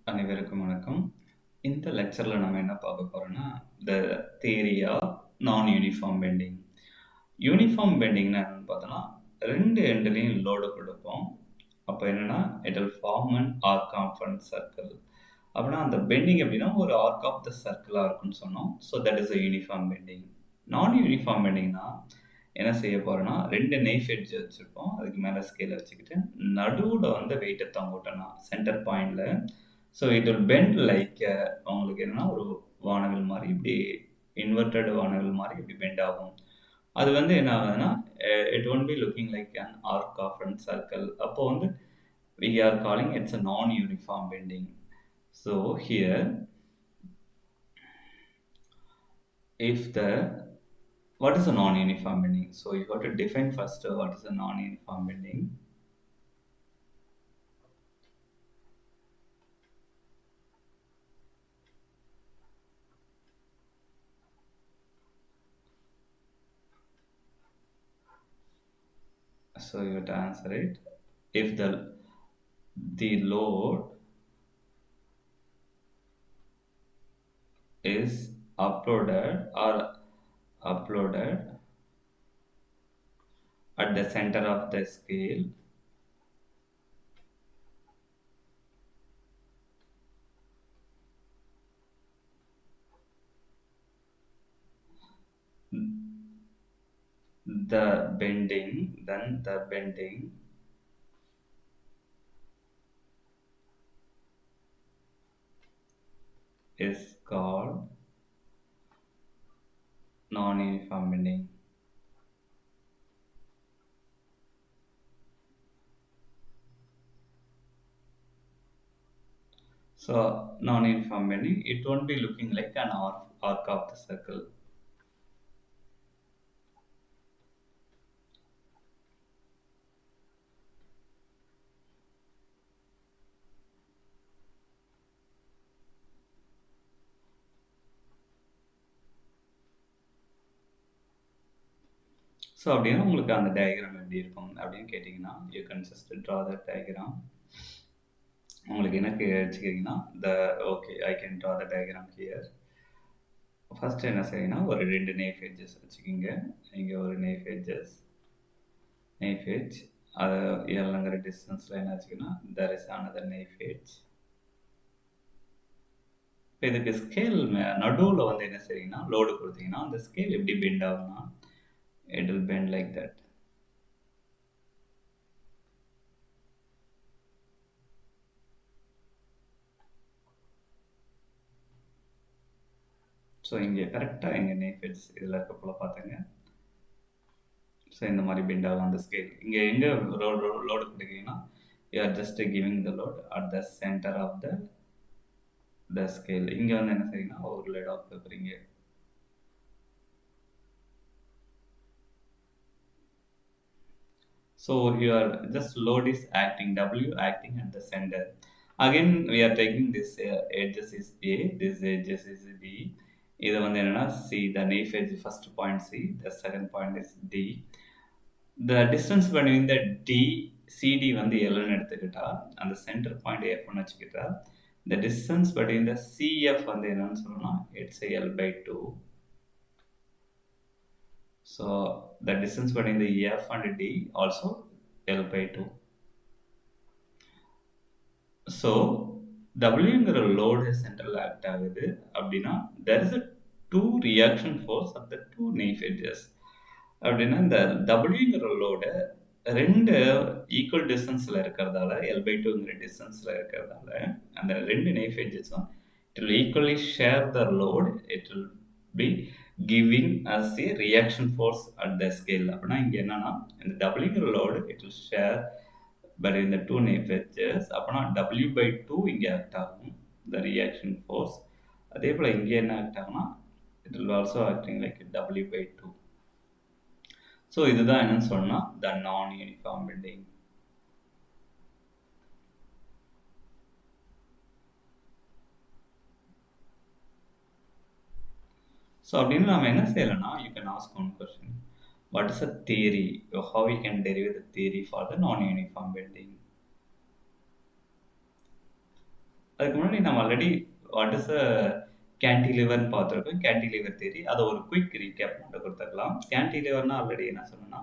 அனைவருக்கும் வணக்கம். இந்த லெக்சர்ல நம்ம என்ன பார்க்க போறோம்னா, the theory of non uniform bending. Uniform பெண்டிங்னா என்னன்னு பார்த்தோம்னா, 2 எண்ட்லயும் லோடு குடுப்போம். அப்ப என்னன்னா, it will form an arc of an circle. அப்பன்னா அந்த பெண்டிங் எப்படின்னா, ஒரு ஆர்க் ஆஃப் த சர்க்கிளா இருக்கும்னு சொன்னோம். So that is a uniform bending. Non uniform பெண்டிங்னா என்ன செய்ய போறோம்னா, 2 நைஃப் எட்ஜ் வச்சிருப்போம். அதுக்கு மேல ஸ்கேல வச்சுக்கிட்டு, நடுவுல வந்து வெயிட்ட தொங்க விட்டோம்னா, சென்டர் பாயிண்ட்ல so it will bend like உங்களுக்கு என்னன்னா, ஒரு வானவில் மாரி இப்படி இன்வெர்டட் வானவில் மாரி இப்படி பெண்ட் ஆகும். அது வந்து என்ன ஆகுதுன்னா, it won't be looking like an arc of an circle. அப்போ வந்து we are calling it's a non-uniform bending. So here, if the what is a non-uniform bending? So you have to define first what is a non-uniform bending. So you have to answer it. If the load is uploaded at the center of the scale, then the bending is called non-uniform bending. So non-uniform bending, it won't be looking like an arc of the circle. So அப்படின்னா உங்களுக்கு அந்த diagram எப்படி இருக்கும் அப்படின்னு கேட்டிங்கன்னா, you can just draw the diagram. உங்களுக்கு என்ன வச்சுக்கிறீங்கன்னா, okay I can draw the diagram here. First என்ன செய்யணும்னா, ஒரு 2 நைஃப் எட்ஜஸ் வச்சுக்கிங்க. இங்கே ஒரு நைஃப் எட்ஜ் அது எல்லுங்கிற டிஸ்டன்ஸில் என்ன வச்சுக்கன்னா, there is another knife edge. இப்போ இதுக்கு ஸ்கேல் நடுவில் வந்து என்ன செய்றீங்கன்னா, லோடு கொடுத்தீங்கன்னா, அந்த ஸ்கேல் எப்படி பெண்ட் ஆகும்னா, it will bend like that. So இங்கே கரெக்டாக எங்கள் நைஃப் எட்ஜ் இதில் இருக்க போல் பார்த்துங்க. ஸோ இந்த மாதிரி பெண்ட் ஆகும் அந்த ஸ்கேல். இங்கே எங்கே லோடு கொடுக்குறீங்கன்னா, you are just giving the load at the centre of the scale. இங்கே வந்து என்ன செய்யுங்கன்னா, ஒரு லெட் ஆஃப் கொடுக்குறீங்க. So your just load is acting, W acting at the center. Again we are taking this edges is A, this edges is B. இது வந்து என்னன்னா C, the knife edge first point C, the second point is D. The distance between the D, CD வந்து Lன்னு எடுத்துக்கிட்டா, அந்த center point Fன்னு வச்சுக்கிட்டா, the distance between the CF வந்து என்னன்னு சொல்லணும்னா, it's L/2. So the distance between the F and D also L/2. So Wங்கிற load central act ஆகுது அப்படின்னா, there is a 2 reaction force of the 2 knife edges. அப்படின்னா இந்த Wங்கிற load 2 equal டிஸ்டன்ஸில் இருக்கிறதால, L/2ங்கிற டிஸ்டன்ஸில் இருக்கிறதால, அந்த 2 knife edgesம் it will equally share the load. It will be giving us a reaction force at the scale. அப்படின்னா இங்கே என்னன்னா, இந்த Wங்கிற load it will share between the 2 knife edges. அப்போனா W/2 இங்கே ஆக்ட் ஆகும், the reaction force. அதே போல் இங்கே என்ன ஆக்ட் ஆகும்னா, it will also acting like W/2. So இதுதான் என்னன்னு சொன்னா the non-uniform bending. ஸோ அப்படின்னு நம்ம என்ன செய்யலைன்னா, you can ask one question. What is a theory? How we can derive the theory for the non-uniform bending? அதுக்கு முன்னாடி நம்ம ஆல்ரெடி வாட் இஸ் அ கேன்டிலிவர்னு பார்த்துருக்கோம். Cantilever theory. அத ஒரு குயிக் ரீகேப் மட்டும் குடுத்துக்கலாம். கேன்டிலிவர்னா ஆல்ரெடி என்ன சொன்னேன்னா,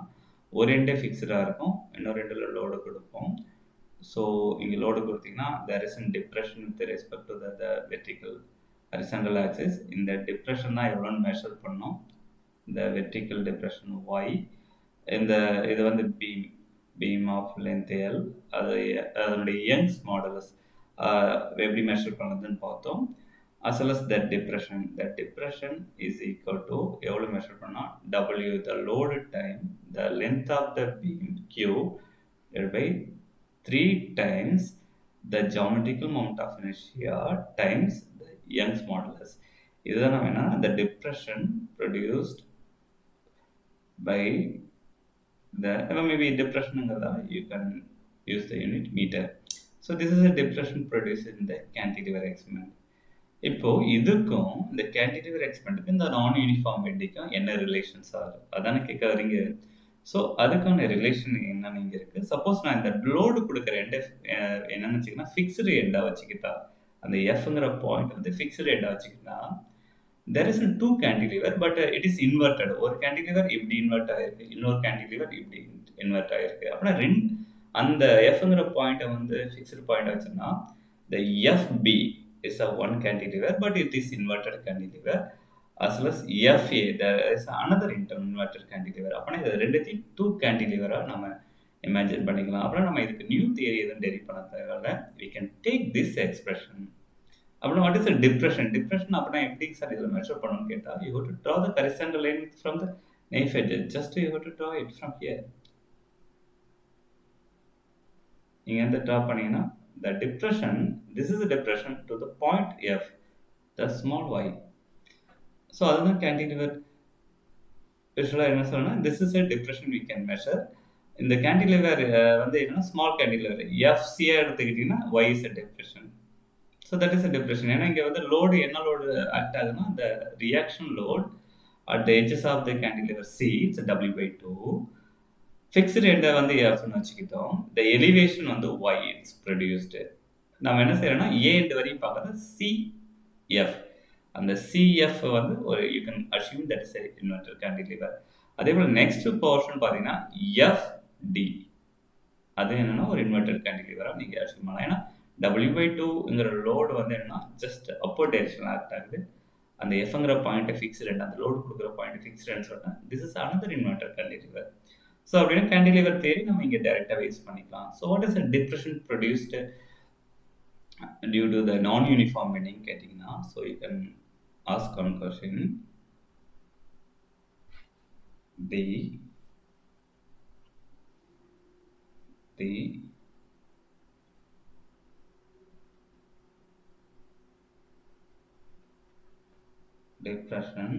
ஒரு எண்டே ஃபிக்ஸ்டா இருக்கும். இன்னொரு எண்டுல லோடு குடுப்போம். ஸோ இங்க லோடு குடுத்தீங்கன்னா, there is an depression with respect to the vertical horizontal axis. இந்த டிப்ரஷன் தான் எவ்வளோன்னு மெஷர் பண்ணோம். இந்த வெர்டிகல் டிப்ரஷன் y. இந்த இது வந்து பீம் ஆஃப் லென்த் L. அது அதனுடைய யங்ஸ் மாடுலஸ் எப்படி மெஷர் பண்ணுறதுன்னு பார்த்தோம். as well as that depression is equal to எவ்வளோ மெஷர் பண்ணால் W the load time the length of the beam Q divided by 3 times the geometrical moment of inertia times the Young's modulus. இதுதான் நம்ம என்ன the depression produced by the maybe depression you can use the unit meter. So this is a depression produced in the cantilever experiment. இப்போ இதுக்கும் இந்த cantilever எக்ஸ்பெரிமெண்ட்டுக்கும் இந்த நான் uniform பெண்டிங்க்கும் என்ன relations ஆகுது அதானே கேட்க வரீங்க. ஸோ அதுக்கான ரிலேஷன் என்னன்னு இங்கே இருக்குது. சப்போஸ் நான் இந்த லோடு கொடுக்குற எண்டை என்னன்னு வச்சுக்கினா ஃபிக்ஸ்டு எண்டாக வச்சுக்கிட்டா, அந்த எஃப்ங்கிற பாயிண்ட் வந்து ஃபிக்ஸ்டு எண்டாக வச்சுக்கிட்டா, there is two cantilever but it is inverted. ஒரு கேன்டிலிவர் இப்படி இன்வெர்ட் ஆகிருக்கு, இன்னொரு கேன்டிலிவர் இப்படி இன்வெர்ட் ஆகிருக்கு. அப்படின்னா அந்த எஃப்ங்கிற பாயிண்ட்டை வந்து ஃபிக்ஸ்டு பாயிண்ட் வச்சோம்னா the FB is a one cantilever but it is inverted cantilever, as well as FA there is another inverted cantilever. அப்பனா இது ரெண்டுத்தையும் டூ கேன்டிலிவரா நம்ம இமேஜின் பண்ணிக்கலாம். அப்புறம் நம்ம இதுக்கு நியூ தியரி எதுவும் டெரிவ் பண்ண தேவையில்ல. we can take this expression. அப்புறம் what is a depression அப்படின்னா எப்படி சார் இதில் மெஷர் பண்ணணும்னு கேட்டால், you have to draw the horizontal line from the knife edge. just you have to draw it from here. நீங்க எந்த ட்ரா பண்ணீங்கன்னா the depression, this is a depression to the point F, the small y. So அதுதான் cantilever visually என்ன சொல்லணும்னா, this is a depression we can measure. இந்த cantilever வந்து என்னன்னா small cantilever FC எடுத்துக்கிட்டீங்கன்னா y is a depression. So that is a depression. ஏன்னா இங்க வந்து லோடு என்ன லோடு ஆக்ட் ஆகுதுன்னா, the reaction load at the edges of the cantilever C, it's a W/2. Fixed எண்டை வந்து எஃப்னு வச்சுக்கிட்டோம். இந்த எலிவேஷன் வந்து ஒய் இட்ஸ் ப்ரொடியூஸ்டு. நம்ம என்ன செய்யறோம்னா ஏ எண்டு வரையும் பார்க்கறது சிஎஃப். அந்த சிஎஃப் வந்து ஒரு you can assume that is inverted cantilever. அதே போல் நெக்ஸ்ட் போர்ஷன் பார்த்தீங்கன்னா எஃப்டி. அது என்னன்னா ஒரு இன்வெர்டட் கேன்டிலிவராக நீங்கள் அஷ்யூம் பண்ணலாம். ஏன்னா W/2ங்கிற லோடு வந்து என்னன்னா ஜஸ்ட் அப்போர்ட் டைரக்ஷன் ஆக்ட் ஆகுது. அந்த எஃப்ங்கிற பாயிண்ட் ஃபிக்ஸ்டு எண்ட், அந்த லோடு கொடுக்குற பாயிண்ட் ஃபிக்ஸ்டுன்னு சொன்னால் this is another inverted cantilever. So அப்படின்னா கேன்டிலிவர் தியரி நம்ம இங்கே டைரெக்டாக யூஸ் பண்ணிக்கலாம். So what is a depression produced due to the non uniform bending கேட்டிங்கன்னா, so you can ask one question. The depression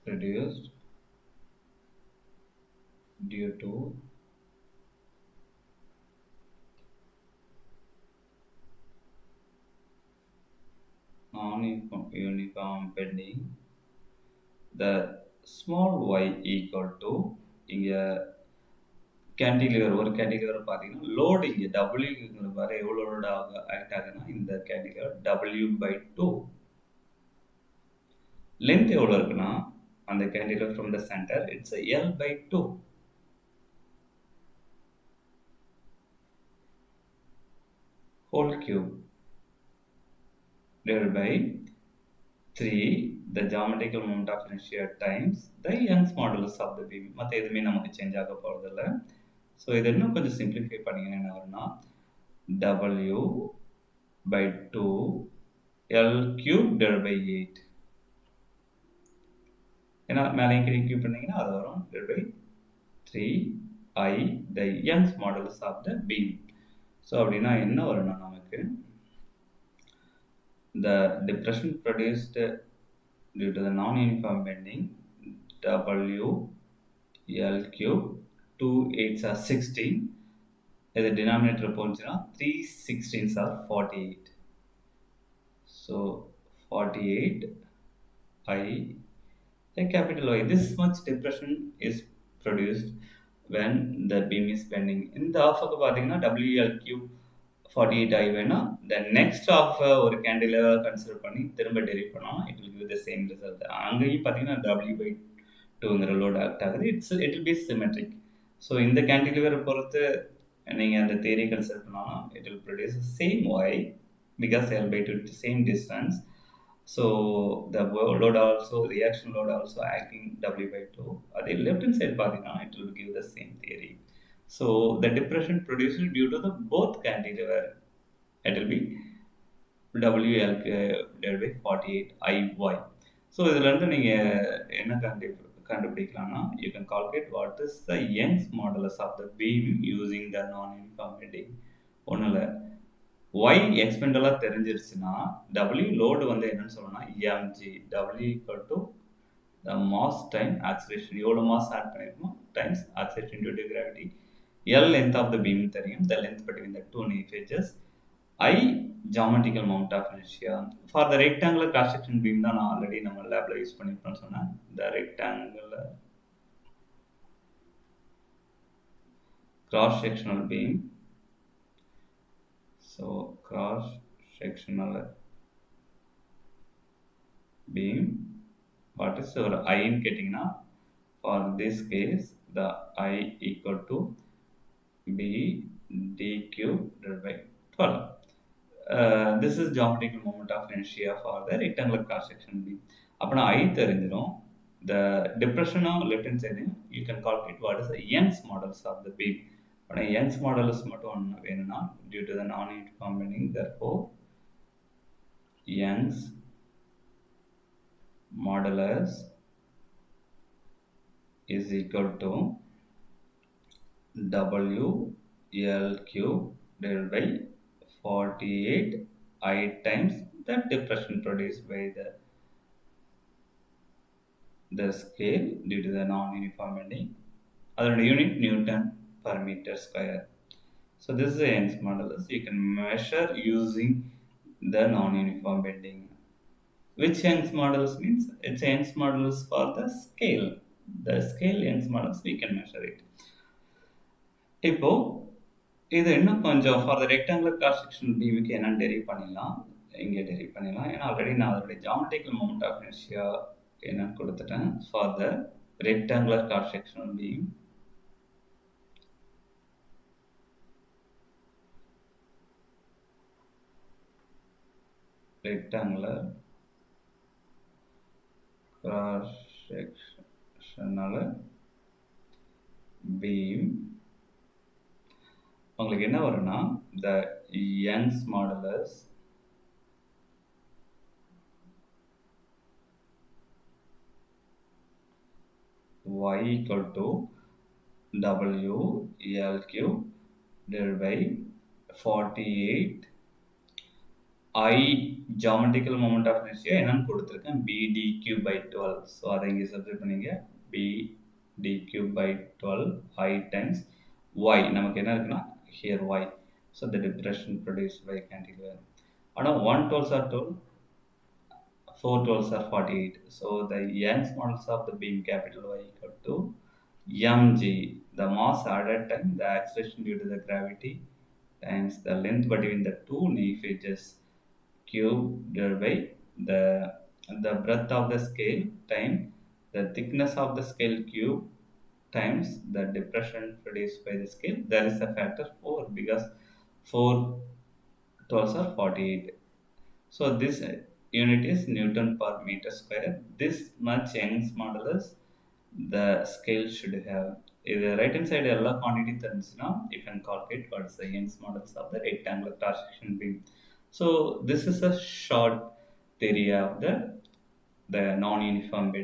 produced due to non-uniform bending, the small y equal to இங்கே cantilever ஒரு cantilever பார்த்தீங்கன்னா load இங்கே டபிள்யூங்கிற மாதிரி எவ்வளோ load act ஆகுதுன்னா இந்த cantilever W/2. Length எவ்வளோ இருக்குன்னா அந்த cantilever from the centre it's L/2. whole cube divided by 3 the geometrical moment of inertia times the Young's modulus of the beam. மற்ற எதுவுமே நமக்கு சேஞ்ச் ஆக போகிறதில்ல. ஸோ இது இன்னும் கொஞ்சம் சிம்பிளிஃபை பண்ணிங்கன்னா என்ன வரும்னா W/2 L³ divided by 8. ஏன்னா மேலே கியூப் பண்ணிங்கன்னா அது வரும் divided by 3I the Young's modulus of the beam. So அப்படின்னா என்ன வரும்னா நமக்கு the depression produced due to the non-uniform bending W/L³, 2 8s are 16. The denominator போச்சுன்னா 3 16s are 48. So 48I the capital Y. This much depression is produced when the beam is bending. இந்த ஆஃபுக்கு பார்த்தீங்கன்னா W/L³ 48 I வேணா the next of ஒரு கேண்டிலேவர் consider பண்ணி திரும்ப derive பண்ணோம் it will give the same result. அங்கேயும் பார்த்தீங்கன்னா W by 2ங்கிற லோட் ஆக்ட் ஆகுது. It will be symmetric. So இந்த கேண்டிலிவரை பொறுத்து நீங்கள் அந்த தேரி கன்சிடர் பண்ணாலும் it will produce the same Y because L by 2 is the same distance. So the load also, reaction load also acting W by 2. அதே left hand side பார்த்தீங்கன்னா it will give the same theory. So the depression produced due to the both cantilever, it will be WL divided by 48 IY. So இதில் இருந்து நீங்கள் என்ன கண்டுபிடிக்கலாம்னா you can calculate what is the Young's modulus of the beam using the non-uniform bending. ஒன்றும் இல்லை, Y எக்ஸ்பெண்டலாக தெரிஞ்சிருச்சுன்னா W load வந்து என்னன்னு சொல்லணும்னா mg, W equal to the mass time acceleration, எவ்வளோ மாஸ் ஆட் பண்ணிருக்கோம் times acceleration due to gravity. L length of the beam தெரியும், the length between the two knee edges. I geometrical moment of inertia. For the rectangular cross section beam தான் நான் already நம்ம லேப்ல use பண்ணிருப்போம்னு சொன்னேன். The rectangular cross sectional beam. So cross sectional beam, what is our I in கேட்டிங்கன்னா for this case the I equal to B dq divided by 12. This is geometrical moment of inertia for the rectangular cross section beam. அப்பனா I தெரிஞ்சிடும். The depression of left hand side you can calculate what is the Young's modulus of the beam. அப்பனா Young's modulus மட்டும் ஒன்று வேணும்னா due to the non-uniform bending, therefore Young's modulus is equal to W L cube divided by 48 I times the depression produced by the scale due to the non-uniform bending. Other unit Newton per meter square. So this is the Young's modulus. You can measure using the non-uniform bending. Which Young's modulus means? It's Young's modulus for the scale. The scale Young's modulus, we can measure it. இப்போ இது இன்னும் கொஞ்சம் for the rectangular cross section பீமுக்கு என்னன்னு derive பண்ணிடலாம். இங்கே derive பண்ணிடலாம், ஏன்னா ஆல்ரெடி நான் அதோடைய ஜாமெட்ரிக்கல் மொமெண்ட் ஆஃப் இனர்ஷியா என்னன்னு கொடுத்துட்டேன். For the rectangular cross sectional beam, rectangular cross sectional beam உங்களுக்கு என்ன வரும்னா the Young's modulus Y equal to W L cube divided by 48 I geometrical moment of inertia என்னன்னு கொடுத்துருக்கேன் B dq by 12. So அதை இங்கே substitute பண்ணிங்க, B dq by 12 I times Y நமக்கு என்ன இருக்குன்னா here Y. So the depression produced by cantilever. ஆனால் 1 12s are 12, 4 12s are 48. So the Young's modulus of the beam capital Y equal to mg, the mass added time the acceleration due to the gravity times the length between the two knee edges cube divided by the breadth of the scale time the thickness of the scale cube times the depression produced by the scale. There is a factor 4 because 4 12s are 48. So this unit is Newton per meter square. This much Young's modulus the scale should have. If the right hand side all quantity தெரிஞ்சுனா you can calculate what is the Young's modulus of the rectangular cross section beam. So this is a short theory of the non-uniform bending.